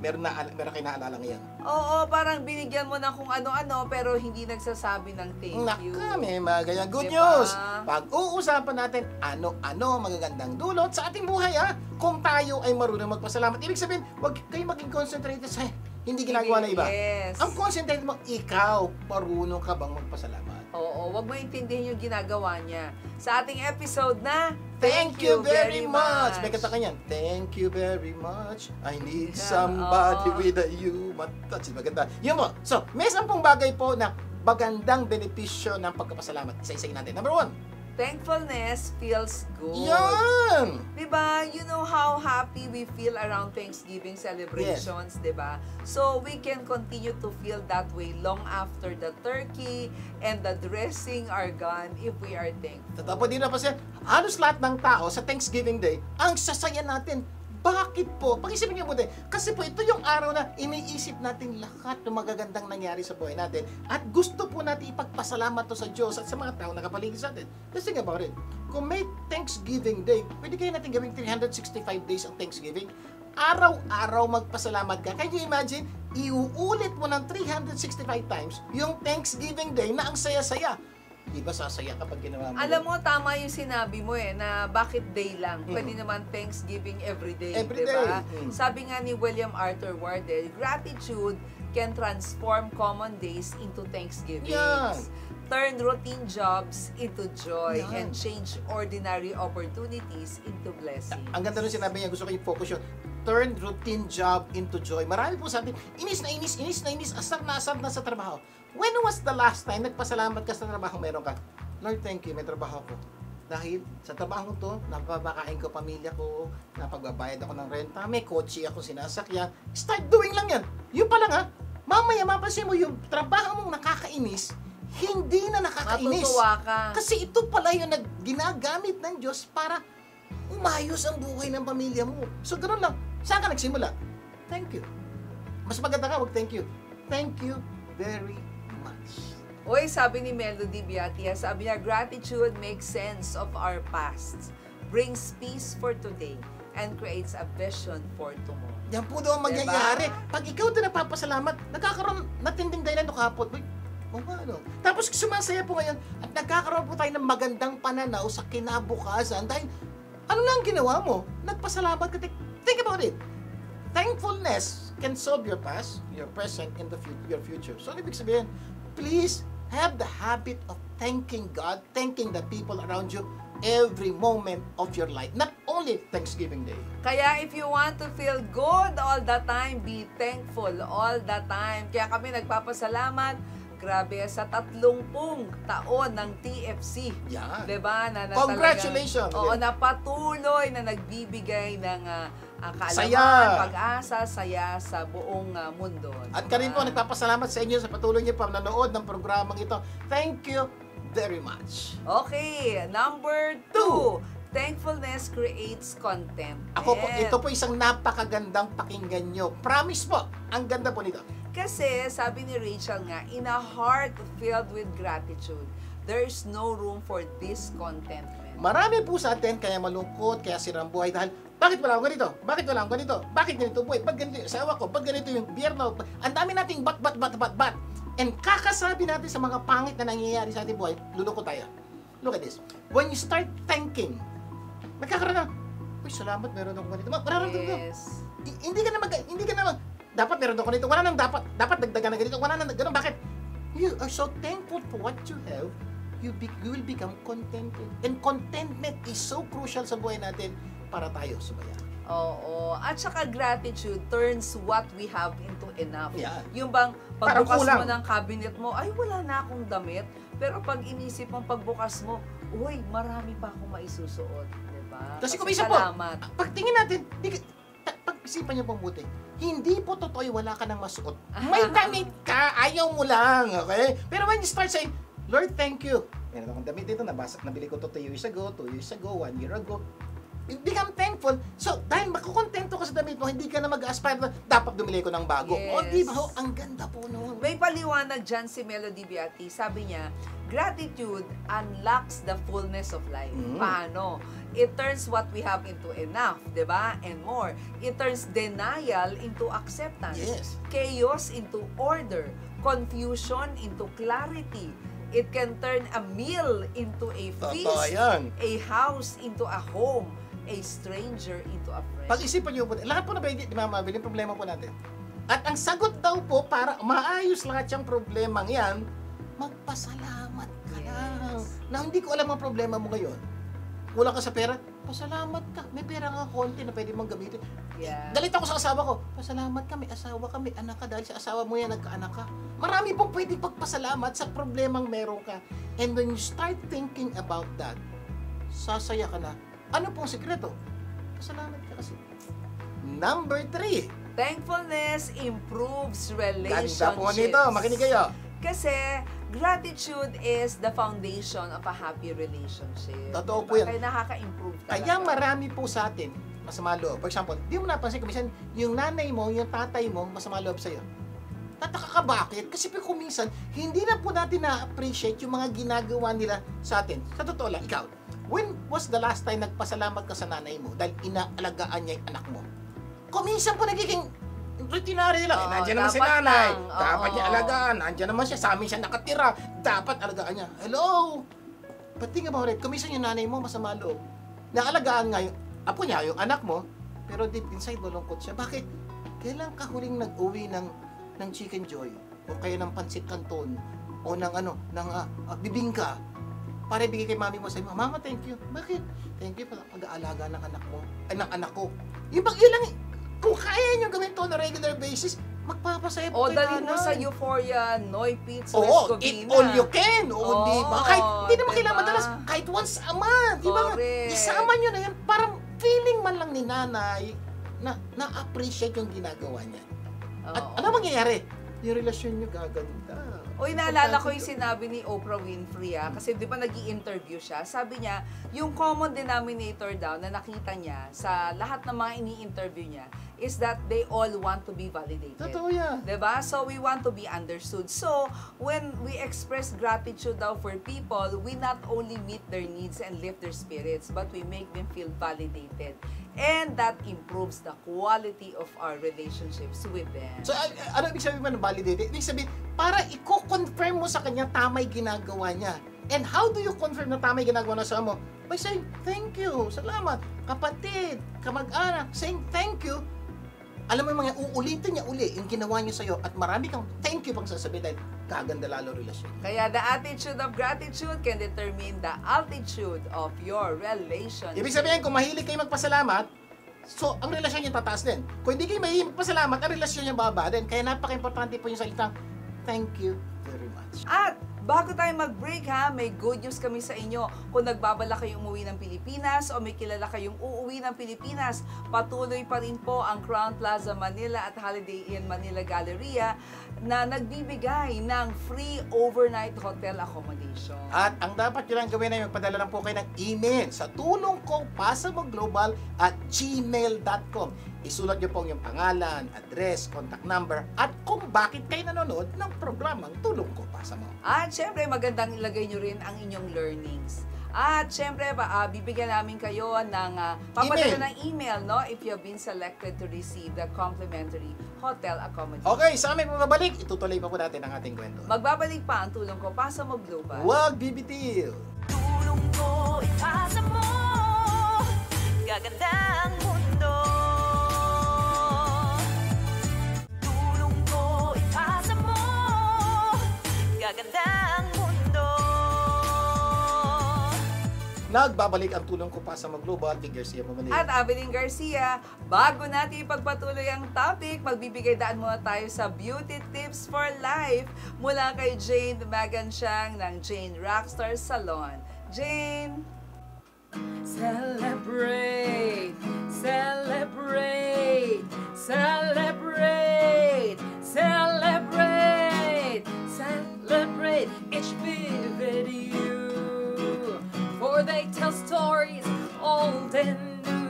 meron kayo naalala ngayon. Oo, parang binigyan mo na kung ano-ano pero hindi nagsasabi ng thank you. Naka, may mga ganyan. Good Diba? news! Pag-uusapan natin ano-ano magagandang dulot sa ating buhay, kung tayo ay marunong magpasalamat. Ibig sabihin, huwag kayo maging concentrated sa hindi ginagawa na iba. Yes. Ang concentrated mo, ikaw, marunong ka bang magpasalamat? Oo, wag mo intindihin yung ginagawa niya. Sa ating episode na Thank you very much! May kata kanyan. Thank you very much. I need somebody Oo. with a human touch. Maganda. Yun po. So, may 10 bagay po na magandang benepisyo ng pagkapasalamat. Isa-isayin natin. Number 1. Thankfulness feels good. Yan! Diba? You know how happy we feel around Thanksgiving celebrations, diba? So, we can continue to feel that way long after the turkey and the dressing are gone if we are thankful. Tapos din na pa siya, halos lahat ng tao sa Thanksgiving Day, ang sasaya natin. Bakit po? Pag-isipin niyo po din. Kasi po ito yung araw na iniisip natin lahat ng magagandang nangyari sa buhay natin at gusto po natin ipagpasalamat to sa Diyos at sa mga tao na kapaligid sa atin. Let's think about it. Kung may Thanksgiving Day, pwede kayo natin gawing 365 days ang Thanksgiving. Araw-araw magpasalamat ka. Can you imagine? Iuulit mo ng 365 times yung Thanksgiving Day na ang saya-saya. Di ba sasaya kapag ginawa mo? Alam mo, tama yung sinabi mo na bakit day lang? Pwede naman Thanksgiving everyday, Every diba? day. Sabi nga ni William Arthur Wardell, gratitude can transform common days into Thanksgivings. Yan. Turn routine jobs into joy Yan. and change ordinary opportunities into blessings. Ang ganda nung sinabi niya, gusto ko i-focus yun. Turn routine job into joy. Marami po sa atin, inis na inis, asar na sa trabaho. When was the last time nagpasalamat ka sa trabaho meron ka? Lord, thank you, may trabaho ko. Dahil sa trabaho to, napapakain ko pamilya ko, napagbabayad ako ng renta, may kotse ako sinasakyan. Start doing lang yan. Yun pa lang Mamaya mapasin mo yung trabaho mong nakakainis, hindi na nakakainis. Matutuwa ka. Kasi ito pala yung ginagamit ng Diyos para umayos ang buhay ng pamilya mo. So, ganoon lang. Saan ka nagsimula? Thank you. Mas maganda ka, wag thank you. Thank you very much. Uy, sabi ni Melody Biatia, sabi niya, gratitude makes sense of our past, brings peace for today, and creates a vision for tomorrow. Yan po daw ang mangyayari. Pag ikaw din napapasalamat, nagkakaroon natinding dahilan no kapot. Tapos sumasaya po ngayon at nagkakaroon po tayo ng magandang pananaw sa kinabukasan dahil ano na ang ginawa mo? Nagpasalamat ka. Think about it. Thankfulness can solve your past, your present, and your future. So, ibig sabihin, please have the habit of thanking God, thanking the people around you every moment of your life. Not only Thanksgiving Day. Kaya if you want to feel good all the time, be thankful all the time. Kaya kami nagpapasalamat, grabe, sa 30 taon ng TFC. Yan. Diba? Na Congratulations! Oo, na patuloy na nagbibigay ng kaalaman, Saya. pag-asa, saya sa buong mundo. At ka rin po, nagpapasalamat sa inyo sa patuloy niyo panonood ng programang ito. Thank you very much. Okay, number 2. Thankfulness creates content. Ako po, ito po isang napakagandang pakinggan nyo. Promise po, ang ganda po nito. Kasi, sabi ni Rachel nga, in a heart filled with gratitude, there's no room for discontentment. Marami po sa atin kaya malungkot, kaya sirang buhay dahil bakit wala akong ganito? Bakit wala akong ganito? Bakit ganito buhay? Bakit ganito yung asawa ko? Bakit ganito yung biyerno? Ang dami nating bat. And kakasabi natin sa mga pangit na nangyayari sa ating buhay, lulungkot tayo. Look at this. When you start thanking, magkakaroon na, uy, salamat, meron akong ganito. Yes. Hindi ka na dapat meron ako nito. Wala nang dapat dagdagan na ganito. Wala nang ganun. Bakit? You are so thankful for what you have. You will become contented. And contentment is so crucial sa buhay natin para tayo sumaya. Oo. At saka gratitude turns what we have into enough. Yeah. Yung bang Parang pagbukas kulang. mo ng cabinet mo, ay wala na akong damit. Pero pag inisip mong pagbukas mo, uy, marami pa akong maisusuot. Diba? Kasi kung isa po, salamat. pagtingin natin, pag-isipan niyo pong buti, hindi po totoo wala ka nang masuot. May damit ka, ayaw mo lang, okay? Pero when you start saying, Lord, thank you. Meron akong damit dito, nabili ko to 2 years ago, 1 year ago. become thankful. So, dahil makukontento ka sa damit mo, hindi ka na mag-aspire na dapat bumili ko ng bago. Yes. O, di ba? Ho, ang ganda po noon. May paliwanag dyan si Melody Beatty. Sabi niya, gratitude unlocks the fullness of life. Paano? It turns what we have into enough, di ba? And more. It turns denial into acceptance. Yes. Chaos into order. Confusion into clarity. It can turn a meal into a feast. Totoo yan. A house into a home. A stranger into a friend. Pag-isipan niyo po, lahat po na di mamabili, yung problema po natin. At ang sagot daw po, para maayos lahat yung problemang yan, magpasalamat ka lang. Na hindi ko alam ang problema mo ngayon. Wala ka sa pera, pasalamat ka. May pera nga konti na pwede mong gamitin. Yeah. Galit ako sa asawa ko, pasalamat ka, may asawa ka, may anak ka. Dahil sa asawa mo yan, nagkaanak ka. Marami pong pwede pagpasalamat sa problemang meron ka. And when you start thinking about that, sasaya ka na. Ano pong sikreto? Pasalamat ka kasi. Number 3. Thankfulness improves relationships. Ganda po nito. Makinig kayo. Kasi gratitude is the foundation of a happy relationship. Totoo po yan. Kaya nakaka-improve talaga. Kaya marami po sa atin, masama loob. For example, di mo napansin, kumisan, yung nanay mo, yung tatay mo, masama loob sa'yo. Tataka ka bakit? Kasi kuminsan, hindi na po natin na-appreciate yung mga ginagawa nila sa atin. Sa totoo lang, ikaw, when was the last time nagpasalamat ka sa nanay mo dahil inaalagaan niya yung anak mo? Kuminsan po nagiging routinary nila. Oo, Nandiyan naman si dapat nanay. lang. Dapat Oo. niya alagaan. Nandiyan naman siya. Sa amin siya nakatira. Dapat alagaan niya. Hello? But think about it. Kuminsan yung nanay mo, masama loob. Naalagaan nga yung apo niya, yung anak mo, pero deep inside malungkot siya. Bakit? Kailan ka huling nag-uwi ng Chicken Joy? O kaya ng Pancit Canton? O ng bibingka? Para bigay kay mami mo, sabi mo, Mama, thank you. Bakit? Thank you pala pag-aalaga ng anak mo. Ay, ng anak ko. Yung bang ilang, kung kaya nyo gawin to on a regular basis, magpapasaya po O, kay dali mo nanay. sa Euphoria, Noy Pizza, Oo, West eat Covina. all you can. Oo, di ba? Kahit, hindi naman diba? kailangan madalas, kahit once a month. Di ba? Correct. Isama nyo na yan. Parang feeling man lang ni nanay na na-appreciate yung ginagawa niya. At Oo. ano mangyayari? Yung relasyon nyo gaganda. Uy, naalala ko yung sinabi ni Oprah Winfrey, kasi di ba nag-i-interview siya, sabi niya, yung common denominator daw na nakita niya sa lahat ng mga ini-interview niya is that they all want to be validated. Totoo yan. Diba? So, we want to be understood. So, when we express gratitude daw for people, we not only meet their needs and lift their spirits, but we make them feel validated. And that improves the quality of our relationships with them. So, ano ibig sabihin mo na validated? Ibig sabihin, para i-confirm mo sa kanya tama'y ginagawa niya. And how do you confirm na tama'y ginagawa na sa mo? By saying, thank you, salamat, kapatid, kamag-anak, saying thank you. Alam mo yung mga uulitin niya uli yung ginawa niya sa'yo at marami kang thank you pang sasabihin dahil kaganda lalo relasyon. Kaya the attitude of gratitude can determine the altitude of your relationship. Ibig sabihin, kung mahilig kayo magpasalamat, so ang relasyon niya tataas din. Kung hindi kayo mahilig magpasalamat, ang relasyon niya baba din. Kaya napaka-importante po yung salitang, thank you very much. At bago tayo mag-break may good news kami sa inyo. Kung nagbabala kayong umuwi ng Pilipinas o may kilala kayong uuwi ng Pilipinas, patuloy pa rin po ang Crown Plaza Manila at Holiday Inn Manila Galleria na nagbibigay ng free overnight hotel accommodation. At ang dapat nyo lang gawin ay magpadala lang po kayo ng email sa tulongkopasamoglobal@gmail.com. Isulat nyo po yung pangalan, address, contact number, at kung bakit kayo nanonood ng programang Tulong Ko Pasa Mo. At syempre, magandang ilagay nyo rin ang inyong learnings. At syempre, bibigyan namin kayo ng papadala ng email, no? If you have been selected to receive the complimentary hotel accommodation. Okay, sa aming pababalik, itutuloy pa po natin ang ating kwento. Magbabalik pa ang Tulong Ko Pasa Mo Global. Huwag bibitil! Tulong ko ipasa mo, gaganda ang mundo. Tulong ko ipasa mo, gaganda ang mundo. Nagbabalik ang Tulong Ko Pasa Mo Global, Big Garcia Pamanil. At Avelin Garcia, bago natin ipagpatuloy ang topic, magbibigay daan muna tayo sa Beauty Tips for Life mula kay Jane Magansyang ng Jane Rockstar Salon. Jane! Celebrate! Celebrate! Celebrate! Celebrate! Celebrate each vivid you! For they tell stories old and new.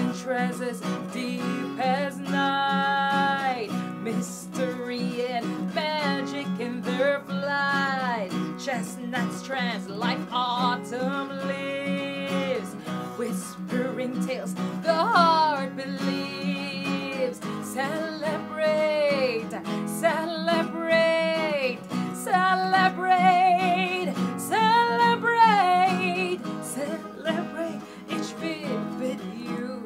and treasures deep as night. Mystery and magic in their flight. Chestnuts trance like autumn leaves, whispering tales the heart believes. Celebrate, celebrate, celebrate, celebrate, celebrate each vivid you.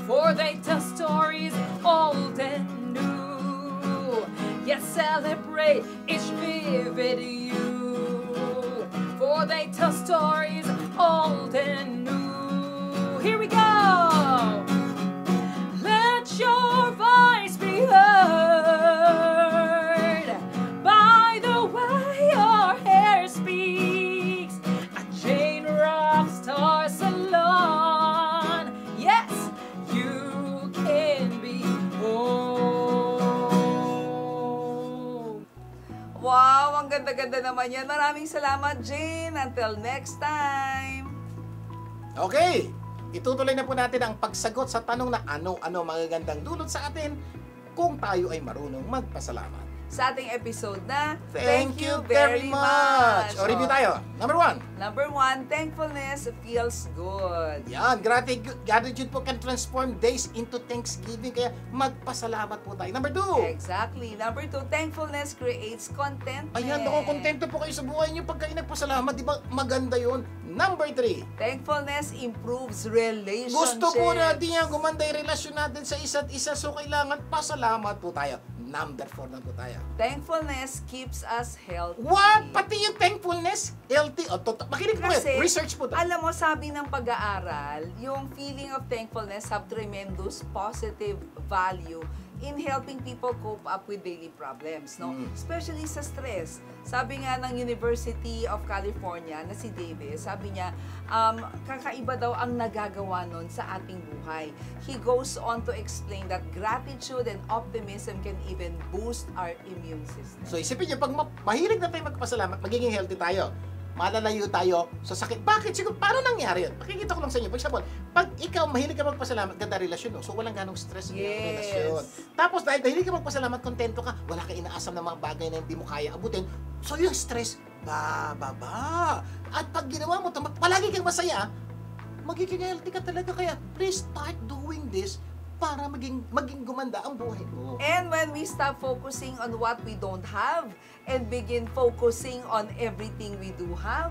For they tell stories old and new. Yes, celebrate each vivid you. For they tell stories old and new. Here we go. Let your voice be heard by the way your hair speaks. A Jane Rockstar Salon. Yes, you can be home. Wow, ang ganda-ganda naman yan. Maraming salamat, Jane. Until next time. Okay, itutuloy na po natin ang pagsagot sa tanong na ano-ano magagandang dulot sa atin kung tayo ay marunong magpasalamat. Sa ating episode na Thank you very much! O, review tayo. Number 1. Number 1, thankfulness feels good. Yan, gratitude po can transform days into Thanksgiving, kaya magpasalamat po tayo. Number 2. Exactly. Number 2, thankfulness creates contentment. Ayan, kontento po kayo sa buhay niyo pag kayo nagpasalamat, di ba maganda yun? Number 3. Thankfulness improves relationships. Gusto po natin yan, gumanda yung relasyon natin sa isa't isa, so kailangan pasalamat po tayo. Number 4 na po tayo. Thankfulness keeps us healthy. What? Pati yung thankfulness, healthy. O, makinig po Kasi, kayo. Research po to. alam mo, sabi ng pag-aaral, yung feeling of thankfulness have tremendous positive value in helping people cope up with daily problems, no? Especially sa stress. Sabi nga ng University of California na si Davis, sabi niya, kakaiba daw ang nagagawa nun sa ating buhay. He goes on to explain that gratitude and optimism can even boost our immune system. So isipin niyo, pag mahilig na tayo magpasalamat, magiging healthy tayo. Malalayo tayo sa sakit. Bakit? Siguro, paano nangyari yun? Pakikita ko lang sa inyo. For example, pag ikaw mahilig ka magpasalamat, ganda relasyon, no? So walang ganong stress ng relasyon. Tapos dahil mahilig ka magpasalamat, kontento ka, wala ka inaasam ng mga bagay na hindi mo kaya abutin. So yung stress, bababa. At pag ginawa mo, palagi kang masaya, magiging healthy ka talaga. Kaya please start doing this para maging gumanda ang buhay mo. And when we stop focusing on what we don't have and begin focusing on everything we do have,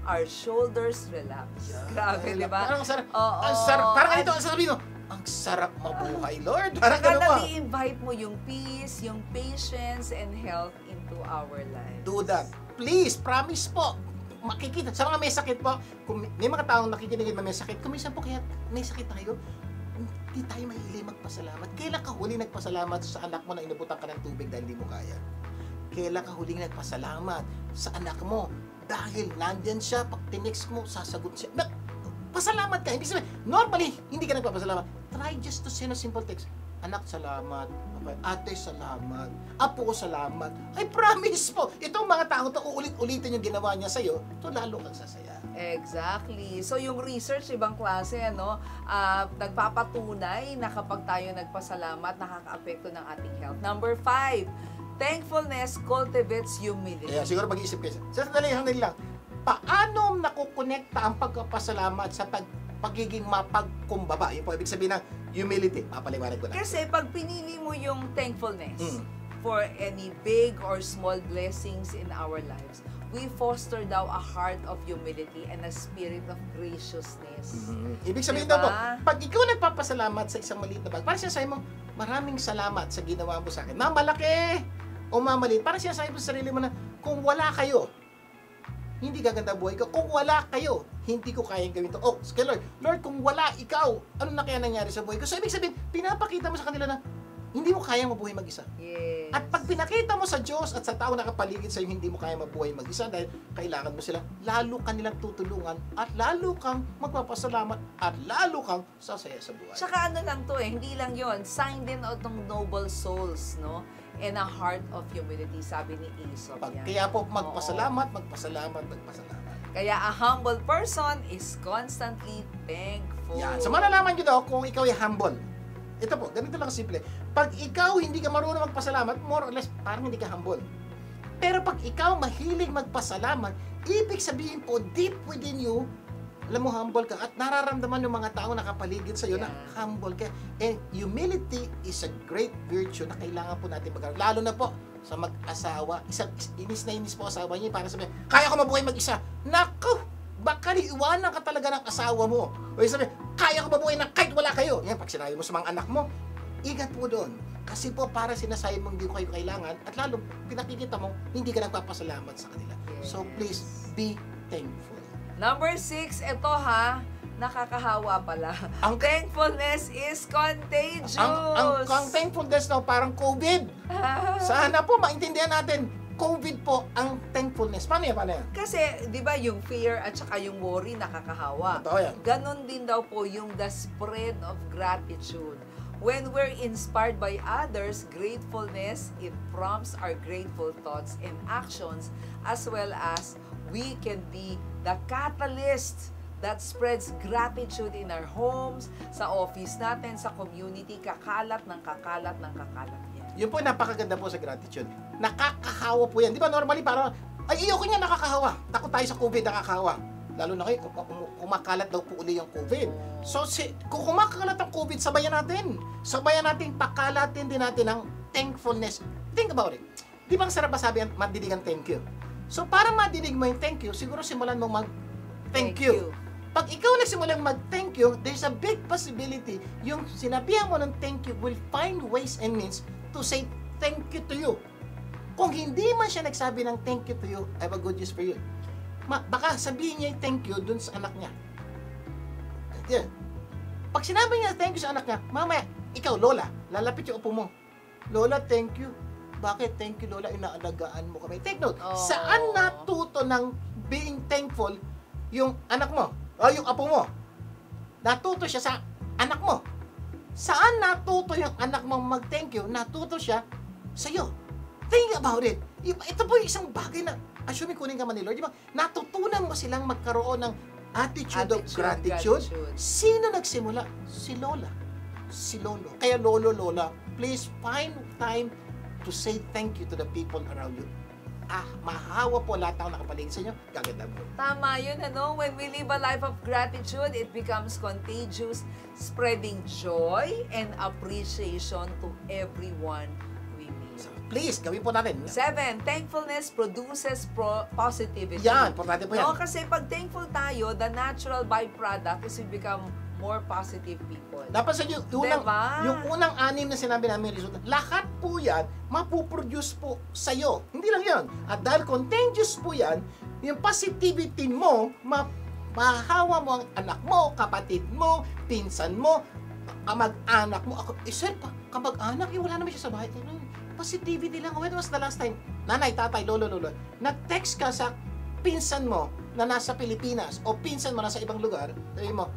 our shoulders relax. Grabe, di ba? Parang sarap. Oo. Ang sarap. Parang ito ang sabi mo, ang sarap mabuhay, Lord. Parang Saka ganun ba? i-invite mo yung peace, yung patience, and health into our lives. Do that. Please, promise po. Makikita. Sa mga may sakit po, kung may mga taong nakikinig na may sakit, kung minsan po kaya may sakit tayo, hindi tayo mahilig magpasalamat. Kailan ka huli nagpasalamat sa anak mo na inubutan ka ng tubig dahil hindi mo kaya? Kailan ka huling nagpasalamat sa anak mo dahil nandyan siya, pag tinext mo, sasagot siya. Pasalamat ka. Hindi sabihin, normally, hindi ka nagpapasalamat. Try just to send a simple text. Anak, salamat. Okay. Ate, salamat. Apo, salamat. I promise po, itong mga tao to, uulit-ulitin yung ginawa niya sa'yo, to lalo kang sasaya. Exactly. So yung research, ibang klase, ano, nagpapatunay na kapag tayo nagpasalamat, nakaka-apekto ng ating health. Number 5, thankfulness cultivates humility. Kaya siguro mag-iisip kayo. Sandali lang. Paano nakukonekta ang pagpapasalamat sa pagiging mapagkumbaba? Yung po ibig sabihin ng humility. Papaliwanag ko na. Kasi pag pinili mo yung thankfulness for any big or small blessings in our lives, we foster daw a heart of humility and a spirit of graciousness. Ibig sabihin daw po, pag ikaw nagpapasalamat sa isang maliit na bagay, parang sinasabi mo, maraming salamat sa ginawa mo sa akin. Mamalaki o mamaliit. Parang sinasabi mo sa sarili mo na, kung wala kayo, hindi gaganda buhay ko. Kung wala kayo, hindi ko kayang gawin to. Oh, kay Lord, kung wala ikaw, ano na kaya nangyari sa buhay ko? So, ibig sabihin, pinapakita mo sa kanila na hindi mo kayang mabuhay mag-isa. Yes. At pag pinakita mo sa Diyos at sa tao nakapaligid sa'yo, hindi mo kaya mabuhay mag-isa dahil kailangan mo sila, lalo ka nilang tutulungan at lalo kang magpapasalamat at lalo kang sasaya sa buhay. Tsaka ano lang to hindi lang yon, sign din of ng noble souls, no? And a heart of humility, sabi ni Aesop yan. Kaya po, magpasalamat. Kaya a humble person is constantly thankful. Yan. So malalaman nyo daw kung ikaw ay humble. Ito po, ganito lang simple. Pag ikaw hindi ka marunong magpasalamat, more or less, parang hindi ka humble. Pero pag ikaw mahilig magpasalamat, ibig sabihin po, deep within you, alam mo, humble ka at nararamdaman ng mga tao nakapaligid sa'yo na humble ka. And humility is a great virtue na kailangan po natin magkaroon. Lalo na po sa mag-asawa. Inis na inis po asawa niya para sabihin, kaya ko mabuhay mag-isa. Naku! Baka iwanan ka talaga ng asawa mo. O sabi, kaya ko mabuhay na kahit wala kayo. Yan, pag sinabi mo sa mga anak mo, ingat po doon. Kasi po para sinasabi mong hindi ko kayo kailangan at lalo pinakikita mo, hindi ka nagpapasalamat sa kanila. So please, be thankful. Number 6, ito ha, nakakahawa pala. Ang- Thankfulness is contagious. Ang thankfulness na parang COVID. Sana po maintindihan natin, COVID po ang thankfulness. Paano yan? Kasi, di ba, yung fear at saka yung worry nakakahawa. Totoo yan. Ganon din daw po yung the spread of gratitude. When we're inspired by others, gratefulness, it prompts our grateful thoughts and actions as well as we can be the catalyst that spreads gratitude in our homes, sa office natin, sa community, kakalat ng kakalat ng kakalat yan. Yun po napakaganda po sa gratitude. Nakakahawa po yan. Di ba normally parang, ay iyo ko niya nakakahawa. Takot tayo sa COVID, nakakahawa. Lalo na kayo, kumakalat daw po uli yung COVID. So, kung kumakalat ang COVID, sabayan natin. Sabayan natin, pakalatin din natin ang thankfulness. Think about it. Di ba ang sarap masabi ang madidigan thank you? So, para madidig mo yung thank you, siguro simulan mo mag-thank you. Pag ikaw nagsimulang mag-thank you, there's a big possibility yung sinabihan mo ng thank you will find ways and means to say thank you to you. Kung hindi man siya nagsabi ng thank you to you, I have a good news for you. Baka sabihin niya yung thank you dun sa anak niya. Yeah. Pag sinabi niya thank you sa anak niya, mamaya, ikaw, Lola, lalapit yung upo mo. Lola, thank you. Bakit? Thank you, Lola, inaalagaan mo kami. Take note, saan natuto ng being thankful yung anak mo? O yung apo mo? Natuto siya sa anak mo. Saan natuto yung anak mong mag-thank you? Natuto siya sa'yo. Think about it. Ito po yung isang bagay na, assuming kunin ka man ni Lord, di ba? Natutunan mo silang magkaroon ng attitude of gratitude. Sino nagsimula? Si Lola. Si Lolo. Kaya Lolo, Lola, please find time to say thank you to the people around you. Mahawa po lahat ng nakapaligid sa inyo. Gaganda po. Tama yun, ano? When we live a life of gratitude, it becomes contagious, spreading joy and appreciation to everyone we meet. So, please, gawin po natin. 7, thankfulness produces positivity. Yan, importante po yan. No, kasi pag thankful tayo, the natural byproduct is we become more positive people. Napansin nyo, Diba? yung unang 6 na sinabi namin, lahat po yan, mapuproduce po sa'yo. Hindi lang yan. At dahil contagious po yan, yung positivity mo, mahahawa mo ang anak mo, kapatid mo, pinsan mo, kamag-anak mo. Ako, sir, kamag-anak, wala naman siya sa bahay. Positivity lang. When was the last time, nanay, tatay, lolo, nag-text ka sa pinsan mo na nasa Pilipinas o pinsan mo nasa ibang lugar, sabi mo,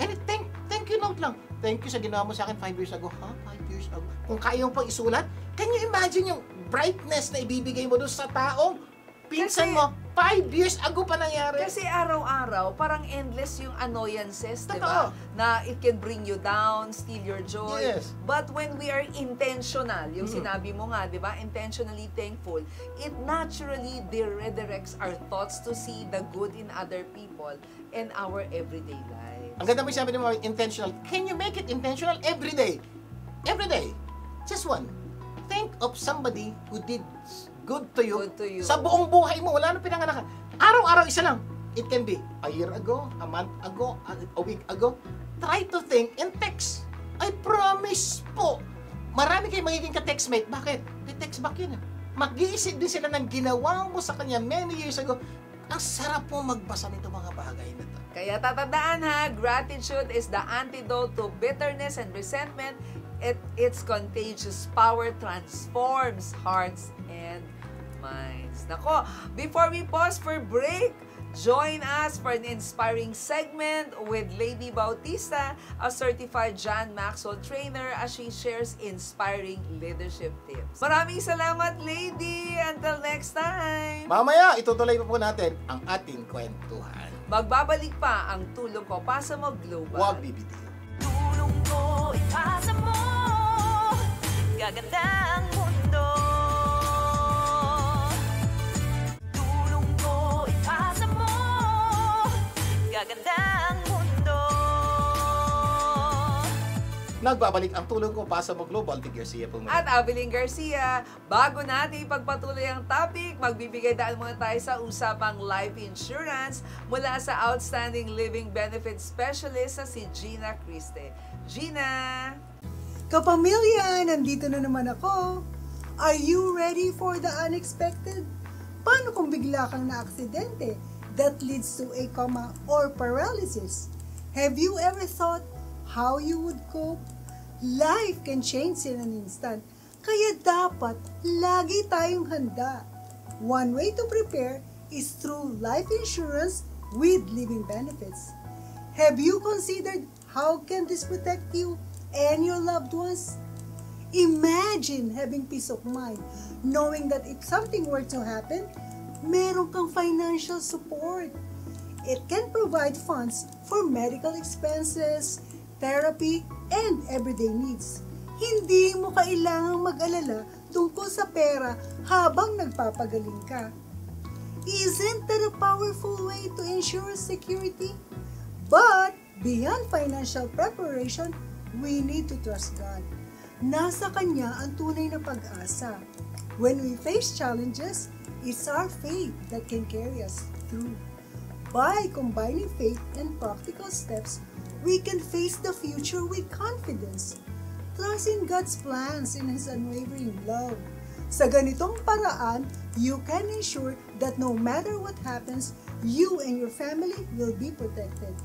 and thank you note lang. Thank you sa ginawa mo sa akin 5 years ago. 5 years ago. Kung kaya mo pang isulat, can you imagine yung brightness na ibibigay mo doon sa taong pinsan mo 5 years ago pa nangyari? Kasi araw-araw, parang endless yung annoyances, di ba? Totoo. Na it can bring you down, steal your joy. Yes. But when we are intentional, yung sinabi mo nga, di ba? Intentionally thankful, it naturally redirects our thoughts to see the good in other people and our everyday life. Ang ganda mo yung sabi mo, intentional. Can you make it intentional every day? Every day. Just one. Think of somebody who did good to you. Good to you. Sa buong buhay mo, wala nang pinanganakan. Araw-araw isa lang. It can be a year ago, a month ago, a week ago. Try to think and text. I promise po, marami kayong magiging ka-textmate. Bakit? May text back yun. Mag-iisip din sila ng ginawa mo sa kanya many years ago. Ang sarap po magbasa nito mga bagay na to. Kaya tatandaan ha, gratitude is the antidote to bitterness and resentment. Its contagious power transforms hearts and minds. Nako, before we pause for break, Join us for an inspiring segment with Lady Bautista, a certified John Maxwell trainer, as she shares inspiring leadership tips. Maraming salamat, Lady! Until next time! Mamaya, itutuloy pa po natin ang ating kwentuhan. Magbabalik pa ang Tulong Ko Pasa Mo Global. Huwag bibiti. Tulong ko, ipasa mo, gaganda ang mundo. Tulong ko, ipasa mo, gaganda ang mundo. Nagbabalik ang Tulong Ko Pasa Mo Global. Big Garcia po muna. At Abilene Garcia, bago natin ipagpatuloy ang topic, magbibigay daan muna tayo sa usapang life insurance mula sa Outstanding Living Benefits Specialist na si Gina Criste. Gina! Kapamilya, nandito na naman ako. Are you ready for the unexpected? Paano kung bigla kang na-aksidente that leads to a coma or paralysis? Have you ever thought how you would cope? Life can change in an instant, kaya dapat lagi tayong handa. One way to prepare is through life insurance with living benefits. Have you considered how can this protect you and your loved ones? Imagine having peace of mind, knowing that if something were to happen, meron kang financial support. It can provide funds for medical expenses, therapy, and everyday needs. Hindi mo kailangang mag-alala tungkol sa pera habang nagpapagaling ka. Isn't that a powerful way to ensure security? But beyond financial preparation, we need to trust God. Nasa Kanya ang tunay na pag-asa. When we face challenges, it's our faith that can carry us through. By combining faith and practical steps, we can face the future with confidence. Trust in God's plans and His unwavering love. Sa ganitong paraan, you can ensure that no matter what happens, you and your family will be protected.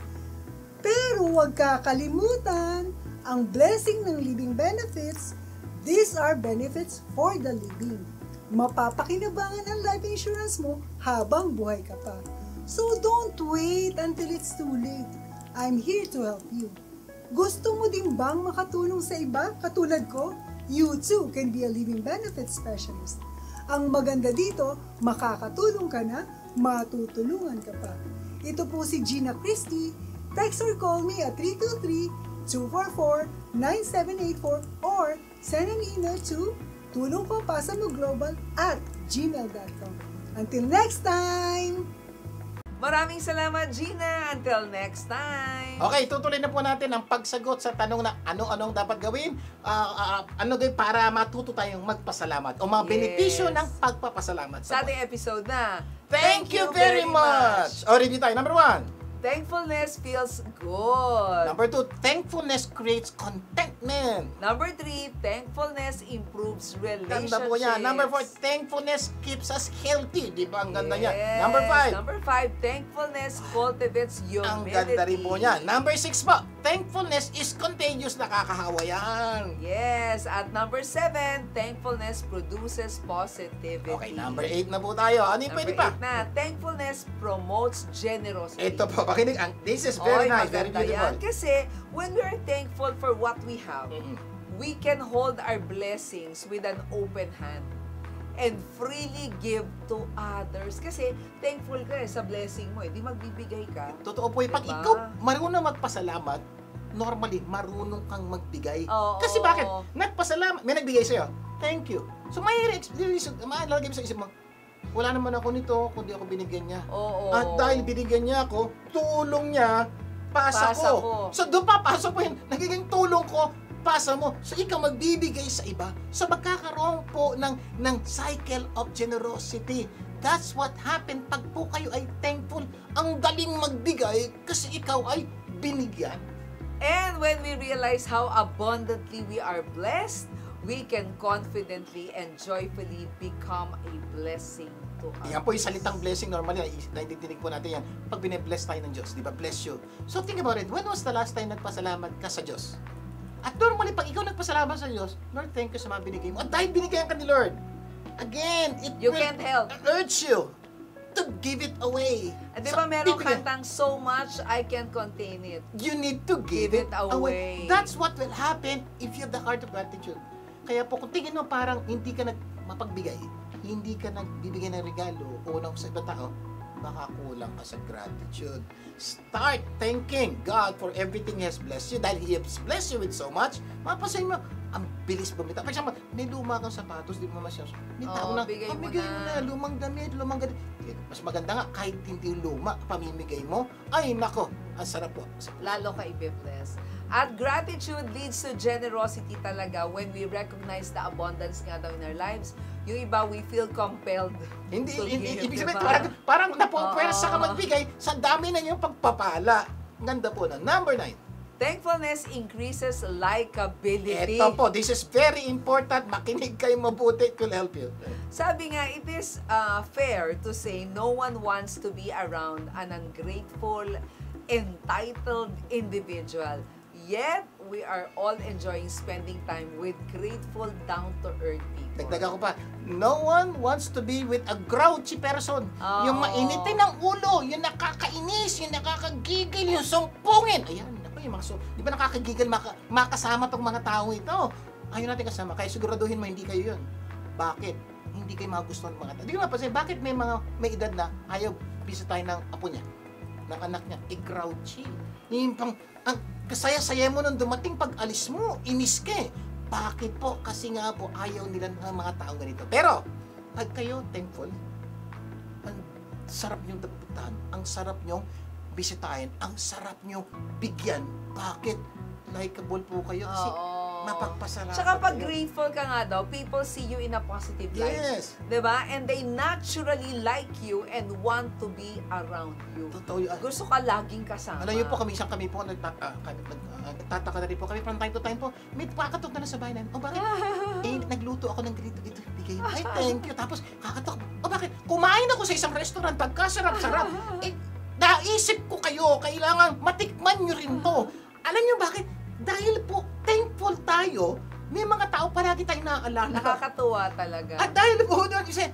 Pero huwag kakalimutan ang blessing ng living benefits. These are benefits for the living. Mapapakinabangan ang life insurance mo habang buhay ka pa. So don't wait until it's too late. I'm here to help you. Gusto mo din bang makatulong sa iba katulad ko? You too can be a living benefits specialist. Ang maganda dito, makakatulong ka na, matutulungan ka pa. Ito po si Gina Christie. Text or call me at 323-244-9784 or send an email to tulongkopasamoglobal@gmail.com. Until next time! Maraming salamat, Gina. Until next time. Okay, tutuloy na po natin ang pagsagot sa tanong na ano-anong dapat gawin para matuto tayong magpasalamat o mga Yes. benepisyo ng pagpapasalamat. Sa ating episode na, Thank you very much! O, review tayo. Number 1. Thankfulness feels good. Number 2, thankfulness creates contentment. Number 3, thankfulness improves relationships. Ganda po yan. Number 4, thankfulness keeps us healthy. Di ba? Ang ganda niya. Yes. Number 5, Number 5, thankfulness cultivates humility. ang ganda rin po niya. Number 6 po, thankfulness is contagious. Nakakahawa yan. Yes. At number 7, thankfulness produces positivity. Okay, number 8 na po tayo. Ano yung pwede Number pa? 8 na, thankfulness promotes generosity. Ito po, pakinig. This is very Oy, nice, very maganda yan. beautiful. Kasi when we are thankful for what we have, Mm-mm. we can hold our blessings with an open hand and freely give to others. Kasi thankful ka sa blessing mo, di magbibigay ka. Totoo po, pag Diba? ikaw marunong magpasalamat, normally, marunong kang magbigay. Oo. Kasi bakit? Nagpasalamat, may nagbigay sa'yo. Thank you. So, malalagay mo sa isip mo, wala naman ako nito kundi ako binigyan niya. Oo. At dahil binigyan niya ako, tulong niya, pasa Pasa ko. ko. So, doon papasok po yun. Nagiging tulong ko, pasa mo. So, ikaw magbibigay sa iba. So, magkakaroon po ng cycle of generosity. That's what happened pag po kayo ay thankful. Ang galing magbigay kasi ikaw ay binigyan. And when we realize how abundantly we are blessed, we can confidently and joyfully become a blessing to others. Yan po yung salitang blessing normally, naiintindinig po natin yan. Pag bine-bless tayo ng Diyos, di ba? Bless you. So think about it, when was the last time nagpasalamat ka sa Diyos? At normally, pag ikaw nagpasalamat sa Diyos, Lord, thank you sa mga binigay mo. At dahil binigyan ka ni Lord, again, it You will can't help. urge you to give it away. Di ba merong bibigyan. kantang, so much, I can't contain it. You need to give it away. That's what will happen if you have the heart of gratitude. Kaya po, kung tingin mo parang hindi ka mapagbigay, hindi ka nagbibigay ng regalo o ng sa ibang tao, baka kulang ka sa gratitude. Start thanking God for everything He has blessed you. Dahil He has blessed you with so much, mapasayin mo, ang bilis bumita. For example, may luma kang sapatos, di mo masyas. May tao na, bigay mo pamigay mo na. na, lumang damit. Mas maganda nga, kahit hindi luma, pamimigay mo, ay nako, ang sarap po. Lalo ka i-bless. At gratitude leads to generosity talaga when we recognize the abundance nga daw in our lives. Yung iba, we feel compelled Hindi, to give, ibig diba? sabihin, parang napupwersa ka Oo. magbigay sa dami na yung pagpapala. Ganda po na. Number 9. Thankfulness increases likability. Ito po, this is very important. Makinig kayo mabuti. It will help you. Sabi nga, it is fair to say no one wants to be around an ungrateful, entitled individual. Yet, we are all enjoying spending time with grateful, down-to-earth people. Dagdagan ko pa, no one wants to be with a grouchy person. Oo. Yung mainitin ng ulo, yung nakakainis, yung nakakagigil, yung sumpungin. Ayan, ako yung mga di ba nakakagigil, makasama tong mga tao ito. Ayaw natin kasama, kaya siguraduhin mo hindi kayo yun. Bakit? Hindi kayo magustuhan ng mga tao. Di ko mapasin, bakit may edad na ayaw bisitahin ng apo niya, ng anak niya, grouchy. Yung pang, ang kasaya-saya mo nung dumating pag-alis mo, inis ka eh. Bakit po? Kasi nga po, ayaw nila ng mga tao ganito. Pero, pag kayo thankful, ang sarap niyong daputan, ang sarap niyong bisitahin, ang sarap niyong bigyan. Bakit? Likeable po kayo kasi mapagpasalamat Tsaka pag kayo. grateful ka nga daw, people see you in a positive light. Yes. Diba? And they naturally like you and want to be around you. Totoo yun. Gusto ka laging kasama. Alam niyo po, kami po, nagtataka na rin po kami from time to time po, may kakatok na sa bahay namin. O bakit? Nagluto ako ng ganito, bigay. Ay, thank you. Tapos, kakatok. O bakit? Kumain ako sa isang restaurant, pagkasarap-sarap. Naisip ko kayo, kailangan matikman nyo rin to. Alam niyo bakit? Dahil po, thankful tayo, may mga tao palagi tayong naaalala. Nakakatuwa talaga. At dahil po doon, kasi,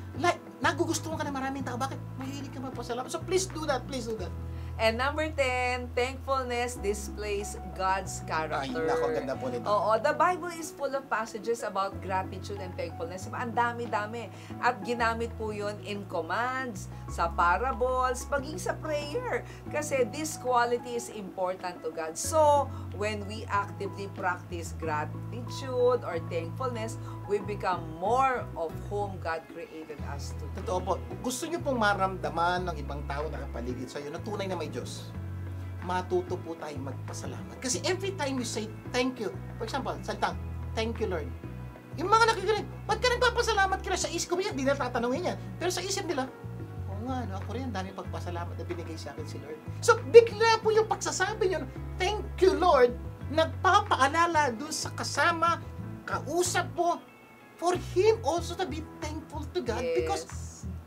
nagugustuhan ka ng maraming tao. Bakit? Mahilig ka magpasalamat. So please do that, please do that. And number 10, thankfulness displays God's character. Ay, nako, ganda po nito. Oo, the Bible is full of passages about gratitude and thankfulness. Ang dami-dami. At ginamit po yun in commands, sa parables, paging sa prayer. Kasi this quality is important to God. So, when we actively practice gratitude or thankfulness, we become more of whom God created us to be. Totoo po. Gusto niyo pong maramdaman ng ibang tao na kapaligid sa iyo na tunay na may Diyos. Matuto po tayong magpasalamat. Kasi every time you say thank you, for example, salitang, thank you Lord. Yung mga nakikinig, ba't ka nagpapasalamat ka na sa isip ko? Hindi na tatanungin yan. Pero sa isip nila, oo nga, no, ako rin, dami pagpasalamat na binigay sa akin si Lord. So, bigla po yung pagsasabi nyo, thank you Lord, nagpapaalala dun sa kasama, kausap po, for Him also to be thankful to God. Yes. Because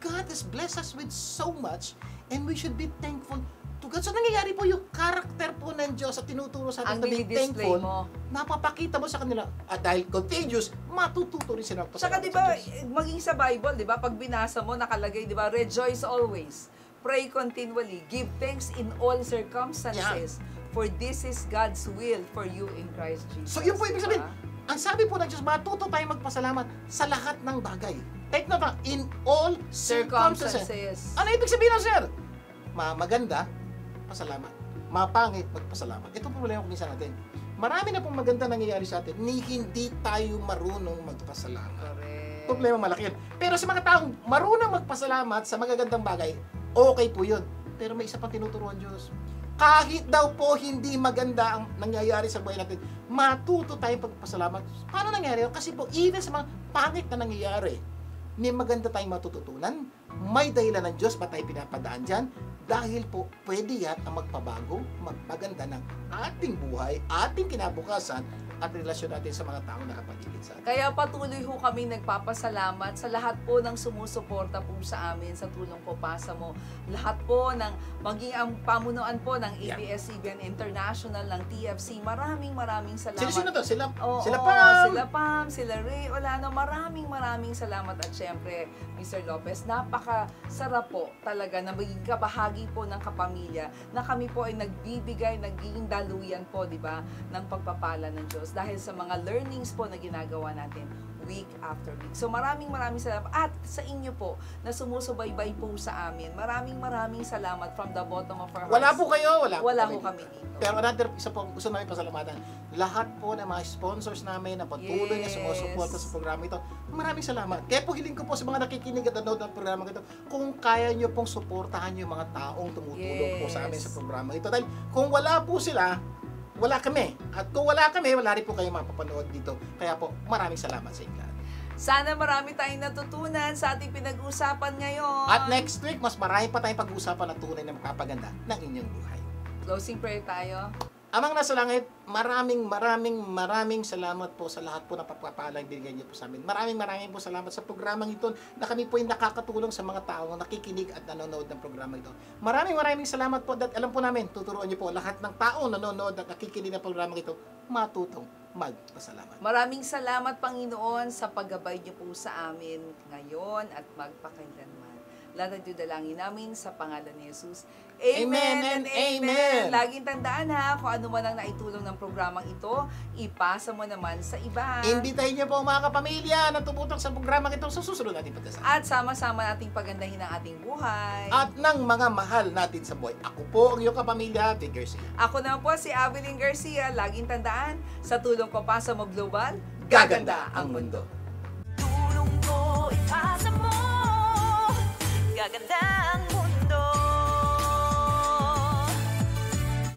God has blessed us with so much and we should be thankful to God. So nangyayari po yung character po ng Diyos at tinuturo sa atin Ang na be dinidisplay thankful. mo. Napapakita mo sa kanila at dahil contagious, matututo rin sila Tsaka magpasalamat di sa ba, Diyos. maging sa Bible, di ba, pag binasa mo, nakalagay, di ba, rejoice always, pray continually, give thanks in all circumstances, for this is God's will for you in Christ Jesus. So yun po ibig sabihin, Diba? ang sabi po ng Diyos, matuto tayong magpasalamat sa lahat ng bagay. Take note na, in all circumstances. Circumstances. Ano ibig sabihin ng sir? Maganda, pasalamat. Mapangit, magpasalamat. Ito po problema ko minsan natin. Marami na pong maganda nangyayari sa atin ni hindi tayo marunong magpasalamat. Correct. Problema malaki yun. Pero sa mga taong marunong magpasalamat sa magagandang bagay, okay po yun. Pero may isa pang tinuturuan Diyos. Kahit daw po hindi maganda ang nangyayari sa buhay natin, matuto tayong pagpasalamat. Paano nangyayari yun? Kasi po, even sa mga pangit na nangyayari, may maganda tayong matututunan. May dahilan ng Diyos ba tayo pinapadaan dyan? Dahil po, pwede yan ang magpabago, magpaganda ng ating buhay, ating kinabukasan, at relasyon natin sa mga taong nakapaligid sa atin. Kaya patuloy ho kami nagpapasalamat sa lahat po ng sumusuporta po sa amin sa Tulong Ko Pasa Mo. Lahat po ng maging ang pamunuan po ng ABS-CBN International, ng TFC. Maraming salamat. Sino to? Sila Sila Pam, sila Ray Olano. Maraming salamat. At syempre, Mr. Lopez, napakasarap po talaga na maging kabahagi po ng kapamilya na kami po ay nagbibigay, nagiging daluyan po, di ba, ng pagpapala ng Diyos dahil sa mga learnings po na ginagawa natin week after week. So maraming salamat at sa inyo po na sumusubaybay po sa amin. Maraming salamat from the bottom of our hearts. Wala po kayo, wala po kami dito. Pero another isa po gusto namin pasalamatan. Lahat po ng mga sponsors namin na patuloy na sumusuporta sa programa ito. Maraming salamat. Kaya po hiling ko po sa mga nakikinig at nanonood ng programa ito, kung kaya nyo pong suportahan yung mga taong tumutulong po sa amin sa programa ito. Dahil kung wala po sila, wala kami. At kung wala kami, wala rin po kayo mapapanood dito. Kaya po, maraming salamat sa inyo. Sana marami tayong natutunan sa ating pinag-uusapan ngayon. At next week, mas marami pa tayong pag-uusapan na tunay na makapaganda ng inyong buhay. Closing prayer tayo. Amang nasa langit, maraming salamat po sa lahat po ng pagpapalang binigay niyo po sa amin. Maraming po salamat sa programang ito na kami po ay nakakatulong sa mga taong nakikinig at nanonood ng programa ito. Maraming salamat po at alam po namin, tuturuan niyo po lahat ng taong nanonood at nakikinig ng programang ito matutong magpasalamat. Maraming salamat, Panginoon, sa paggabay niyo po sa amin ngayon at magpakailanman. Lahat ng dalangin namin sa pangalan ni Jesus. Amen and amen. Laging tandaan ha, kung ano man ang naitulong ng programang ito, ipasa mo naman sa iba. Imbitahin niyo po mga kapamilya na tumutok sa programang ito sa susunod nating pagkasama. At sama-sama nating pagandahin ang ating buhay. At ng mga mahal natin sa buhay. Ako po ang iyong kapamilya, Vic Garcia. Ako naman po si Avelyn Garcia. Laging tandaan, sa Tulong Ko Pasa Mo Global, Gaganda ang mundo. Tulong ko ipasa mo. Gaganda ang mundo.